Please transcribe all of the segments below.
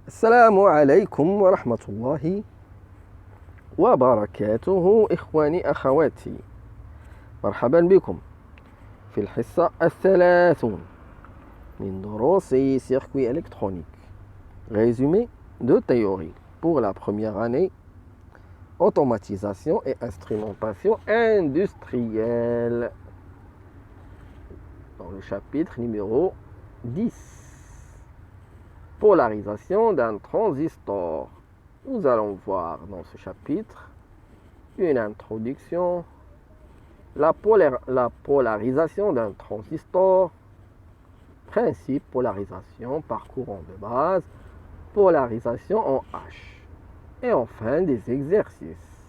السلام عليكم ورحمة الله وبركاته إخواني أخواتي. مرحبا بكم في الحصة 30 من دروس circuit électronique. Résumé de théorie pour la première année, automatisation et instrumentation industrielle. Dans le chapitre numéro 10. Polarisation d'un transistor. Nous allons voir dans ce chapitre une introduction, la polarisation d'un transistor, principe, polarisation par courant de base, polarisation en H, et enfin des exercices.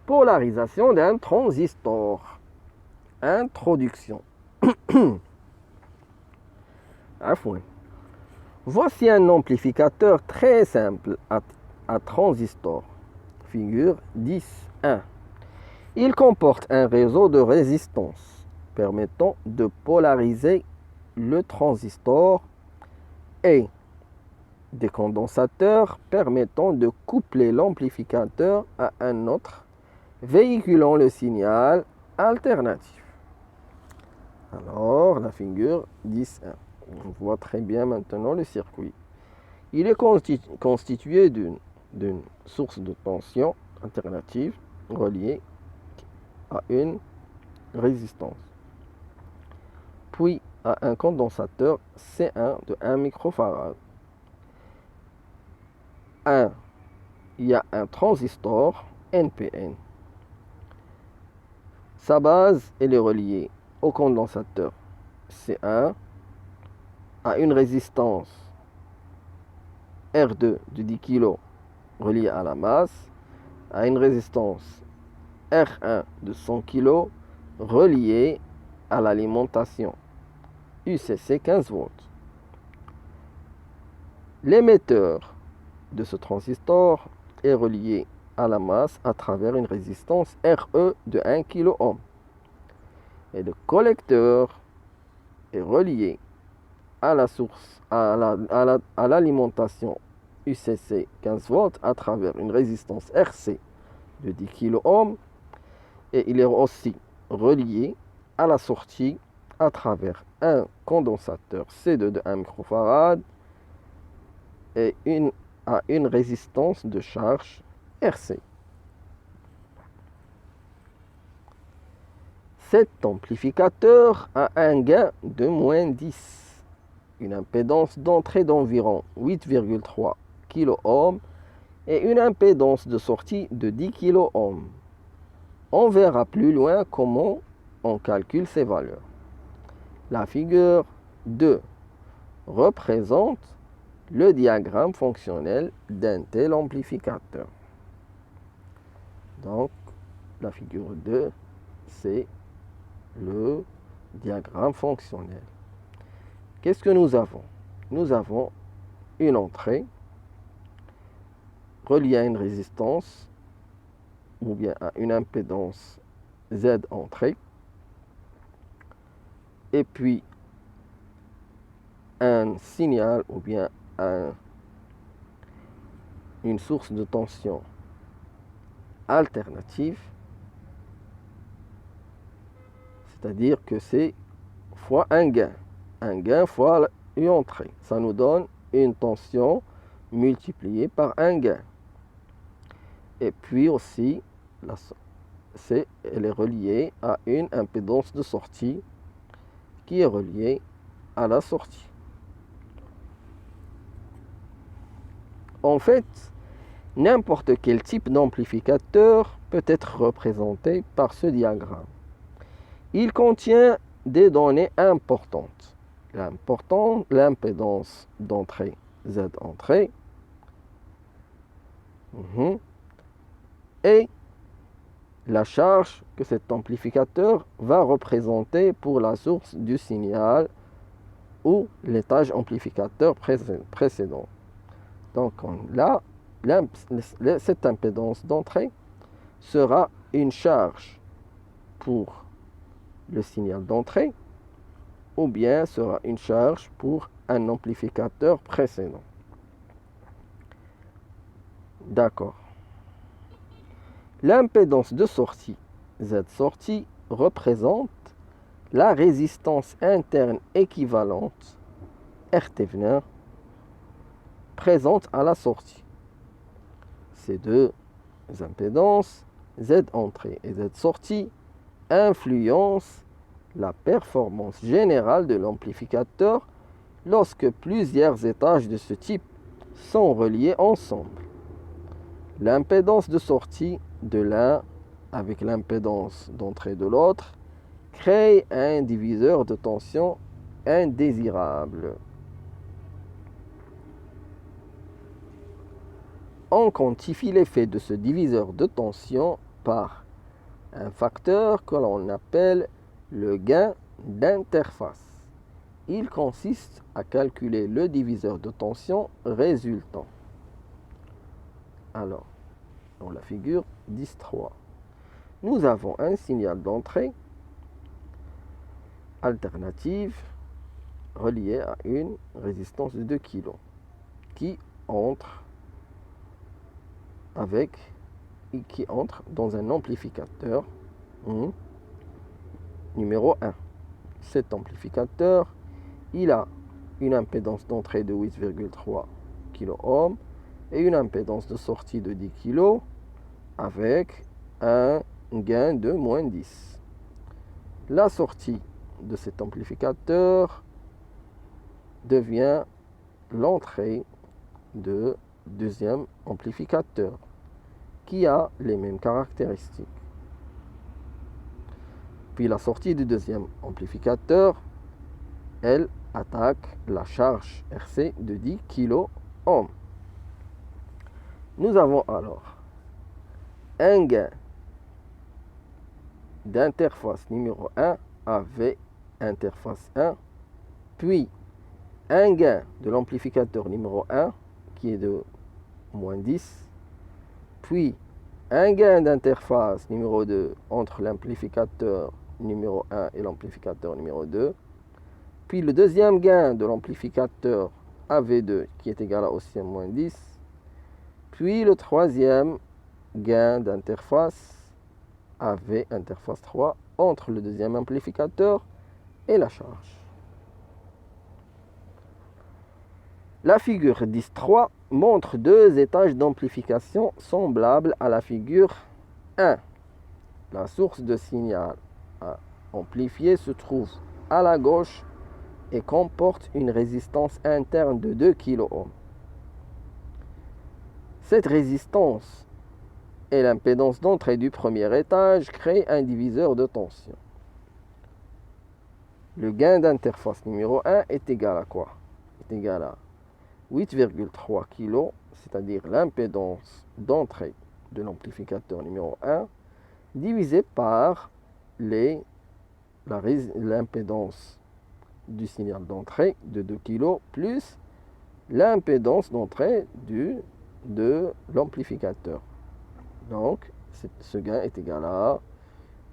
Polarisation d'un transistor. Introduction. Voici un amplificateur très simple à transistor. Figure 10.1. Il comporte un réseau de résistance permettant de polariser le transistor et des condensateurs permettant de coupler l'amplificateur à un autre, véhiculant le signal alternatif. Alors, la figure 10.1. On voit très bien maintenant le circuit. Il est constitué d'une source de tension alternative reliée à une résistance, puis à un condensateur C1 de 1 microfarad. Il y a un transistor NPN. Sa base, elle est reliée au condensateur C1 à une résistance R2 de 10 kg reliée à la masse, à une résistance R1 de 100 kg reliée à l'alimentation UCC 15 volts. L'émetteur de ce transistor est relié à la masse à travers une résistance RE de 1 kΩ. Et le collecteur est relié à la source, à l'alimentation UCC 15 volts à travers une résistance RC de 10 kΩ, et il est aussi relié à la sortie à travers un condensateur C2 de 1 microfarad et à une résistance de charge RC. Cet amplificateur a un gain de moins 10, une impédance d'entrée d'environ 8,3 kΩ et une impédance de sortie de 10 kΩ. On verra plus loin comment on calcule ces valeurs. La figure 2 représente le diagramme fonctionnel d'un tel amplificateur. Donc, la figure 2, c'est le diagramme fonctionnel. Qu'est-ce que nous avons? Nous avons une entrée reliée à une résistance ou bien à une impédance Z entrée, et puis un signal ou bien une source de tension alternative, c'est-à-dire que c'est fois un gain fois une entrée. Ça nous donne une tension multipliée par un gain. Et puis aussi, elle est reliée à une impédance de sortie qui est reliée à la sortie. En fait, n'importe quel type d'amplificateur peut être représenté par ce diagramme. Il contient des données importantes. L'impédance d'entrée, Z entrée, et la charge que cet amplificateur va représenter pour la source du signal ou l'étage amplificateur précédent. Donc là, cette impédance d'entrée sera une charge pour le signal d'entrée ou bien sera une charge pour un amplificateur précédent. D'accord. L'impédance de sortie, Z sortie, représente la résistance interne équivalente, RTvenin, présente à la sortie. Ces deux impédances, Z entrée et Z sortie, influencent la performance générale de l'amplificateur lorsque plusieurs étages de ce type sont reliés ensemble. L'impédance de sortie de l'un avec l'impédance d'entrée de l'autre crée un diviseur de tension indésirable. On quantifie l'effet de ce diviseur de tension par un facteur que l'on appelle le gain d'interface. Il consiste à calculer le diviseur de tension résultant. Alors, dans la figure 10.3, nous avons un signal d'entrée alternative relié à une résistance de 2 kg qui entre dans un amplificateur numéro 1. Cet amplificateur, il a une impédance d'entrée de 8,3 kΩ et une impédance de sortie de 10 kg avec un gain de moins 10. La sortie de cet amplificateur devient l'entrée de deuxième amplificateur qui a les mêmes caractéristiques. Puis la sortie du deuxième amplificateur, elle attaque la charge RC de 10 kΩ. Nous avons alors un gain d'interface numéro 1 AV interface 1, puis un gain de l'amplificateur numéro 1 qui est de moins 10, puis un gain d'interface numéro 2 entre l'amplificateur numéro 1 et l'amplificateur numéro 2, puis le deuxième gain de l'amplificateur AV2 qui est égal à aussi à moins 10, puis le troisième gain d'interface AV interface 3 entre le deuxième amplificateur et la charge. La figure 10.3 montre deux étages d'amplification semblables à la figure 1. La source de signal à amplifier se trouve à la gauche et comporte une résistance interne de 2 kΩ. Cette résistance et l'impédance d'entrée du premier étage créent un diviseur de tension. Le gain d'interface numéro 1 est égal à quoi? Est égal à 8,3 kg, c'est-à-dire l'impédance d'entrée de l'amplificateur numéro 1, divisé par l'impédance du signal d'entrée de 2 kg plus l'impédance d'entrée de l'amplificateur. Donc, ce gain est égal à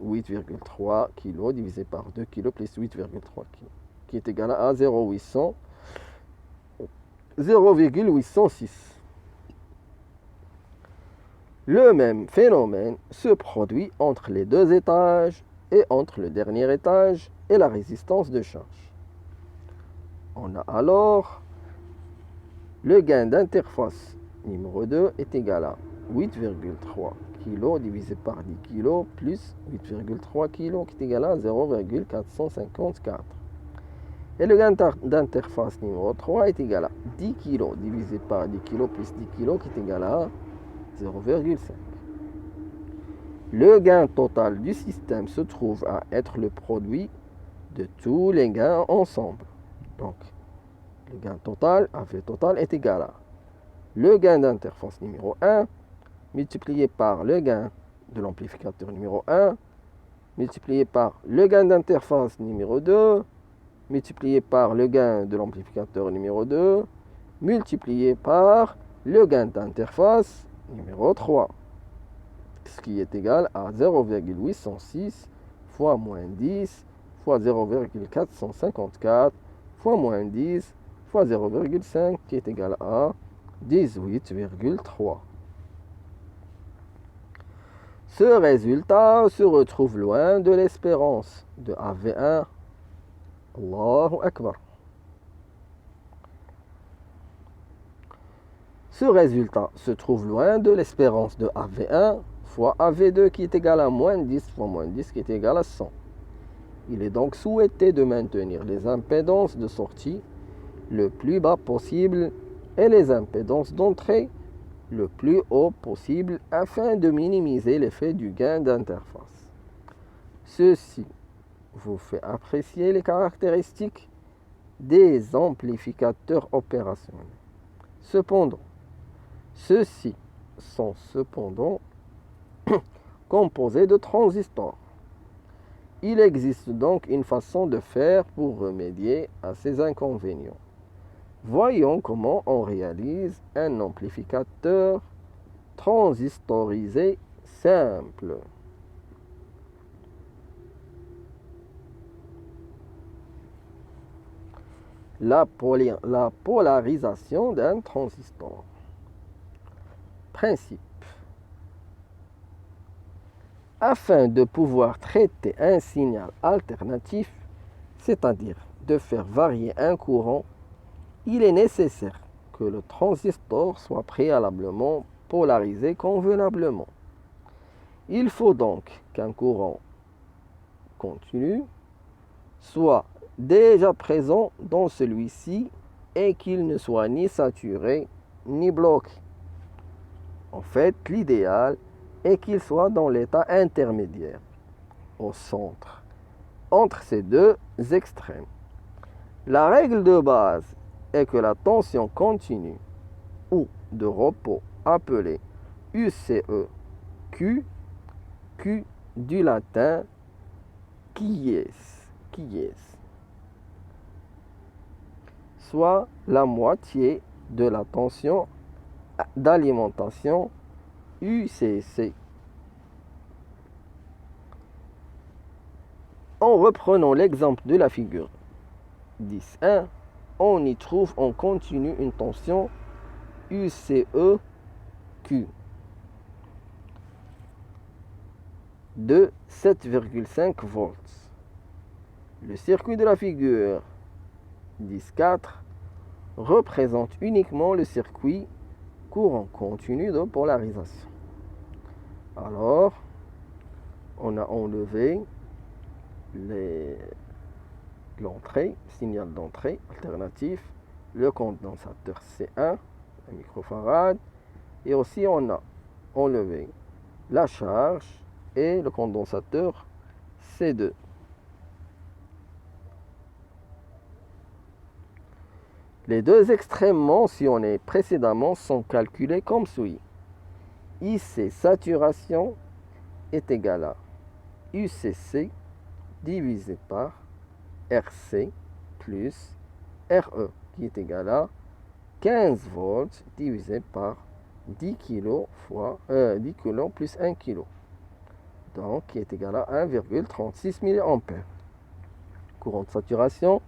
8,3 kg divisé par 2 kg plus 8,3 kg, qui est égal à 0,806. Le même phénomène se produit entre les deux étages et entre le dernier étage et la résistance de charge. On a alors le gain d'interface numéro 2 est égal à 8,3 kg divisé par 10 kg plus 8,3 kg qui est égal à 0,454. Et le gain d'interface numéro 3 est égal à 10 kg divisé par 10 kg plus 10 kg qui est égal à 0,5. Le gain total du système se trouve à être le produit de tous les gains ensemble. Donc, le gain total, AV total, est égal à le gain d'interface numéro 1 multiplié par le gain de l'amplificateur numéro 1 multiplié par le gain d'interface numéro 2 multiplié par le gain de l'amplificateur numéro 2 multiplié par le gain d'interface numéro 3, ce qui est égal à 0,806 fois moins 10 fois 0,454 fois moins 10 fois 0,5 qui est égal à 18,3. Ce résultat se retrouve loin de l'espérance de AV1. Allahu Akbar. Ce résultat se trouve loin de l'espérance de AV1 fois AV2 qui est égal à moins 10 fois moins 10 qui est égal à 100. Il est donc souhaité de maintenir les impédances de sortie le plus bas possible et les impédances d'entrée le plus haut possible afin de minimiser l'effet du gain d'interface. Ceci vous fait apprécier les caractéristiques des amplificateurs opérationnels. Cependant, ceux-ci sont composés de transistors. Il existe donc une façon de faire pour remédier à ces inconvénients. Voyons comment on réalise un amplificateur transistorisé simple. La polarisation d'un transistor. Principe. Afin de pouvoir traiter un signal alternatif, c'est-à-dire de faire varier un courant, il est nécessaire que le transistor soit préalablement polarisé convenablement. Il faut donc qu'un courant continu soit déjà présent dans celui-ci et qu'il ne soit ni saturé ni bloqué. En fait, l'idéal est qu'il soit dans l'état intermédiaire, au centre, entre ces deux extrêmes. La règle de base est que la tension continue ou de repos appelée UCE, Q du latin quies, soit la moitié de la tension d'alimentation UCC. En reprenant l'exemple de la figure 10.1, on y trouve en continu une tension UCEQ de 7,5 volts. Le circuit de la figure 10.4 représente uniquement le circuit courant continu de polarisation. Alors, on a enlevé l'entrée, signal d'entrée alternatif, le condensateur C1, 1 microfarad, et aussi on a enlevé la charge et le condensateur C2. Les deux extrêmes mentionnés précédemment sont calculés comme suit. IC saturation est égal à UCC divisé par RC plus RE qui est égal à 15 volts divisé par 10 kg fois 10 kg plus 1 kg. Donc qui est égal à 1,36 mA. Courant de saturation,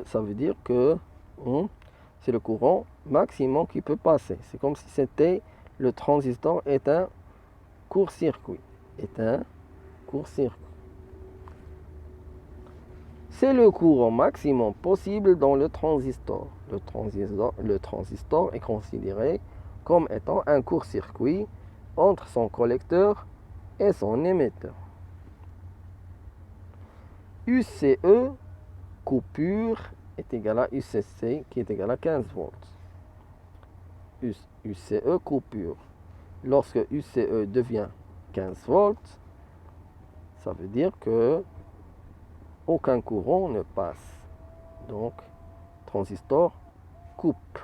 ça veut dire que c'est le courant maximum qui peut passer. C'est comme si c'était le transistor est un court-circuit. C'est le courant maximum possible dans le transistor. Le transistor est considéré comme étant un court-circuit entre son collecteur et son émetteur. UCE, coupure, est égal à UCC qui est égal à 15 volts. UCE, coupure. Lorsque UCE devient 15 volts, ça veut dire que aucun courant ne passe. Donc, transistor coupe.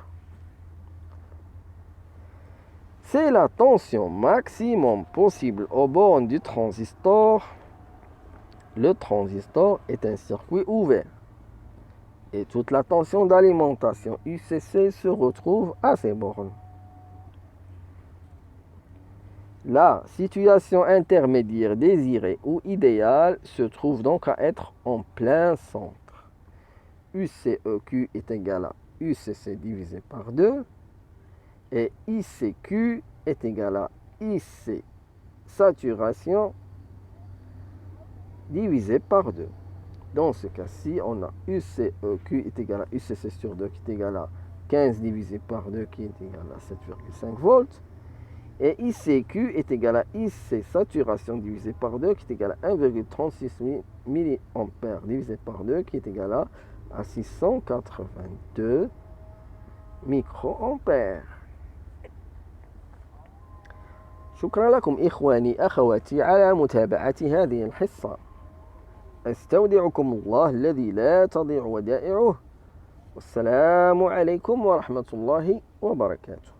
C'est la tension maximum possible aux bornes du transistor. Le transistor est un circuit ouvert. Et toute la tension d'alimentation UCC se retrouve à ces bornes. La situation intermédiaire désirée ou idéale se trouve donc à être en plein centre. UCEQ est égal à UCC divisé par 2 et ICQ est égal à IC saturation divisé par 2. Dans ce cas-ci, on a UCEQ est égal à UCC sur 2 qui est égal à 15 divisé par 2 qui est égal à 7,5 volts. Et ICQ est égal à IC saturation divisé par 2 qui est égal à 1,36 mA divisé par 2 qui est égal à 682 microampères. شكرا لكم إخواني أخواتي على متابعة هذه الحصة. أستودعكم الله الذي لا تضيع ودائعه. والسلام عليكم ورحمة الله وبركاته.